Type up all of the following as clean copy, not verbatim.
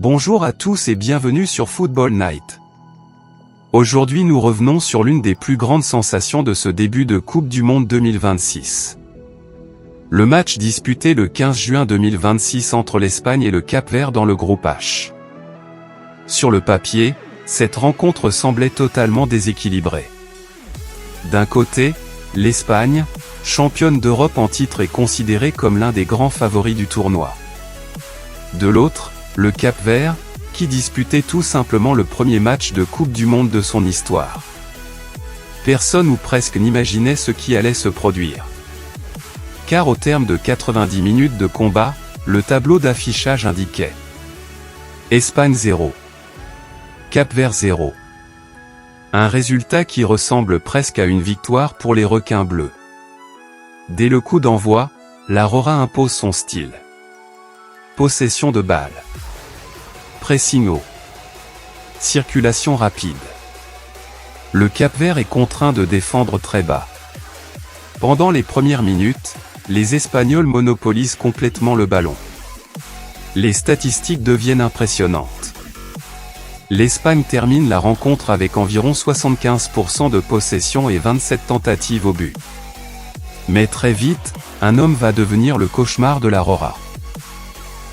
Bonjour à tous et bienvenue sur Football Night. Aujourd'hui nous revenons sur l'une des plus grandes sensations de ce début de Coupe du Monde 2026. Le match disputé le 15 juin 2026 entre l'Espagne et le Cap-Vert dans le groupe H. Sur le papier, cette rencontre semblait totalement déséquilibrée. D'un côté, l'Espagne, championne d'Europe en titre et considérée comme l'un des grands favoris du tournoi. De l'autre, le Cap-Vert, qui disputait tout simplement le premier match de Coupe du Monde de son histoire. Personne ou presque n'imaginait ce qui allait se produire. Car au terme de 90 minutes de combat, le tableau d'affichage indiquait Espagne 0, Cap-Vert 0. Un résultat qui ressemble presque à une victoire pour les requins bleus. Dès le coup d'envoi, la Rora impose son style. Possession de balle. Pressing haut. Circulation rapide. Le Cap-Vert est contraint de défendre très bas. Pendant les premières minutes, les Espagnols monopolisent complètement le ballon. Les statistiques deviennent impressionnantes. L'Espagne termine la rencontre avec environ 75% de possession et 27 tentatives au but. Mais très vite, un homme va devenir le cauchemar de la Rora.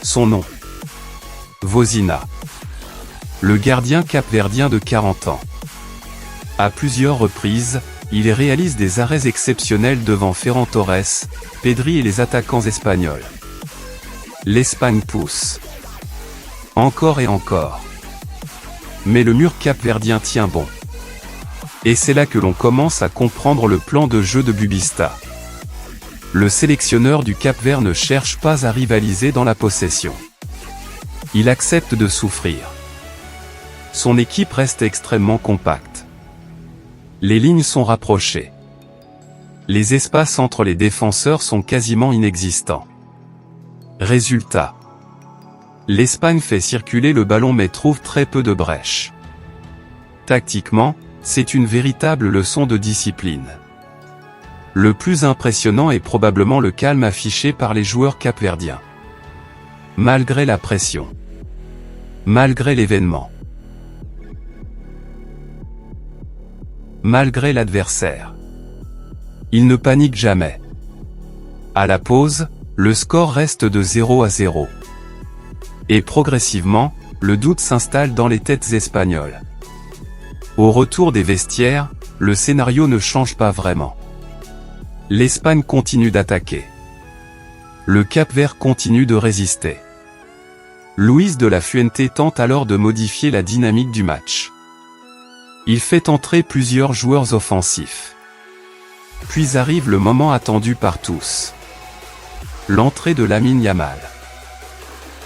Son nom. Vozina. Le gardien capverdien de 40 ans. À plusieurs reprises, il réalise des arrêts exceptionnels devant Ferran Torres, Pedri et les attaquants espagnols. L'Espagne pousse. Encore et encore. Mais le mur capverdien tient bon. Et c'est là que l'on commence à comprendre le plan de jeu de Bubista. Le sélectionneur du Cap-Vert ne cherche pas à rivaliser dans la possession. Il accepte de souffrir. Son équipe reste extrêmement compacte. Les lignes sont rapprochées. Les espaces entre les défenseurs sont quasiment inexistants. Résultat. L'Espagne fait circuler le ballon mais trouve très peu de brèches. Tactiquement, c'est une véritable leçon de discipline. Le plus impressionnant est probablement le calme affiché par les joueurs capverdiens. Malgré la pression. Malgré l'événement. Malgré l'adversaire. Ils ne paniquent jamais. À la pause, le score reste de 0-0. Et progressivement, le doute s'installe dans les têtes espagnoles. Au retour des vestiaires, le scénario ne change pas vraiment. L'Espagne continue d'attaquer. Le Cap-Vert continue de résister. Luis de la Fuente tente alors de modifier la dynamique du match. Il fait entrer plusieurs joueurs offensifs. Puis arrive le moment attendu par tous. L'entrée de Lamine Yamal.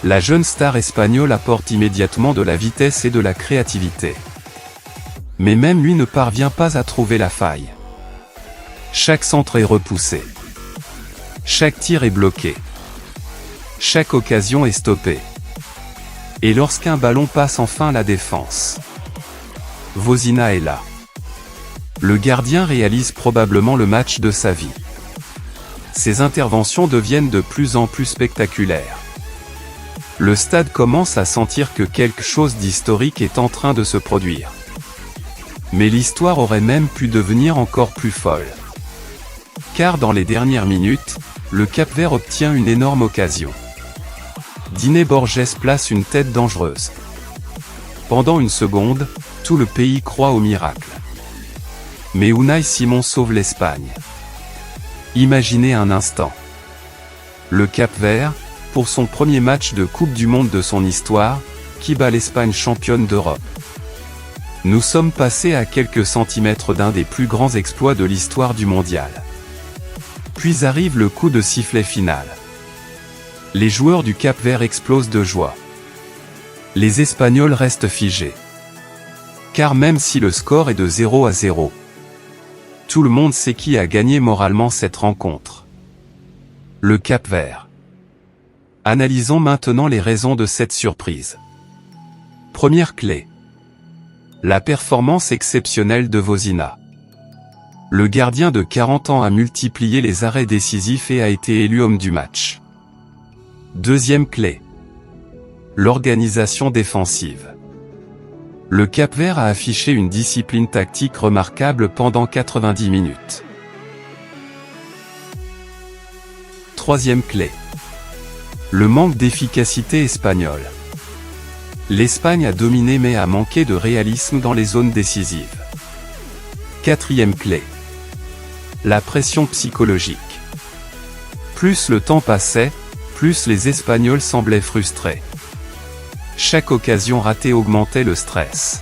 La jeune star espagnole apporte immédiatement de la vitesse et de la créativité. Mais même lui ne parvient pas à trouver la faille. Chaque centre est repoussé. Chaque tir est bloqué. Chaque occasion est stoppée. Et lorsqu'un ballon passe enfin la défense, Vozina est là. Le gardien réalise probablement le match de sa vie. Ses interventions deviennent de plus en plus spectaculaires. Le stade commence à sentir que quelque chose d'historique est en train de se produire. Mais l'histoire aurait même pu devenir encore plus folle. Car dans les dernières minutes, le Cap-Vert obtient une énorme occasion. Diné Borges place une tête dangereuse. Pendant une seconde, tout le pays croit au miracle. Mais Unai Simon sauve l'Espagne. Imaginez un instant. Le Cap-Vert, pour son premier match de Coupe du Monde de son histoire, qui bat l'Espagne championne d'Europe. Nous sommes passés à quelques centimètres d'un des plus grands exploits de l'histoire du mondial. Puis arrive le coup de sifflet final. Les joueurs du Cap-Vert explosent de joie. Les Espagnols restent figés. Car même si le score est de 0-0, tout le monde sait qui a gagné moralement cette rencontre. Le Cap-Vert. Analysons maintenant les raisons de cette surprise. Première clé. La performance exceptionnelle de Vozina. Le gardien de 40 ans a multiplié les arrêts décisifs et a été élu homme du match. Deuxième clé. l'organisation défensive. Le Cap-Vert a affiché une discipline tactique remarquable pendant 90 minutes. Troisième clé. Le manque d'efficacité espagnole. L'Espagne a dominé mais a manqué de réalisme dans les zones décisives. Quatrième clé. La pression psychologique. Plus le temps passait, plus les Espagnols semblaient frustrés. Chaque occasion ratée augmentait le stress.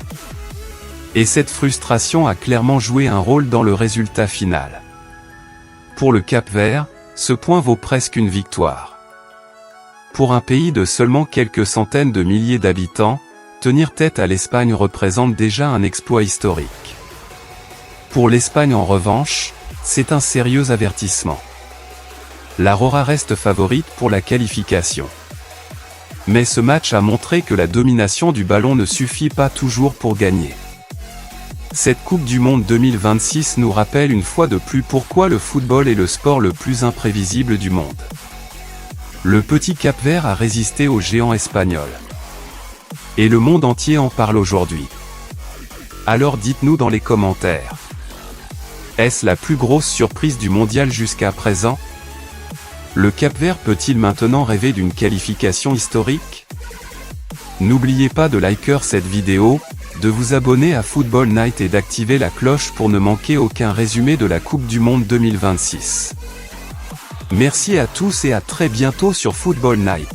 Et cette frustration a clairement joué un rôle dans le résultat final. Pour le Cap-Vert, ce point vaut presque une victoire. Pour un pays de seulement quelques centaines de milliers d'habitants, tenir tête à l'Espagne représente déjà un exploit historique. Pour l'Espagne en revanche, c'est un sérieux avertissement. La Roja reste favorite pour la qualification. Mais ce match a montré que la domination du ballon ne suffit pas toujours pour gagner. Cette Coupe du Monde 2026 nous rappelle une fois de plus pourquoi le football est le sport le plus imprévisible du monde. Le petit Cap-Vert a résisté aux géants espagnols. Et le monde entier en parle aujourd'hui. Alors dites-nous dans les commentaires. Est-ce la plus grosse surprise du mondial jusqu'à présent? Le Cap-Vert peut-il maintenant rêver d'une qualification historique? N'oubliez pas de liker cette vidéo, de vous abonner à Football Night et d'activer la cloche pour ne manquer aucun résumé de la Coupe du Monde 2026. Merci à tous et à très bientôt sur Football Night.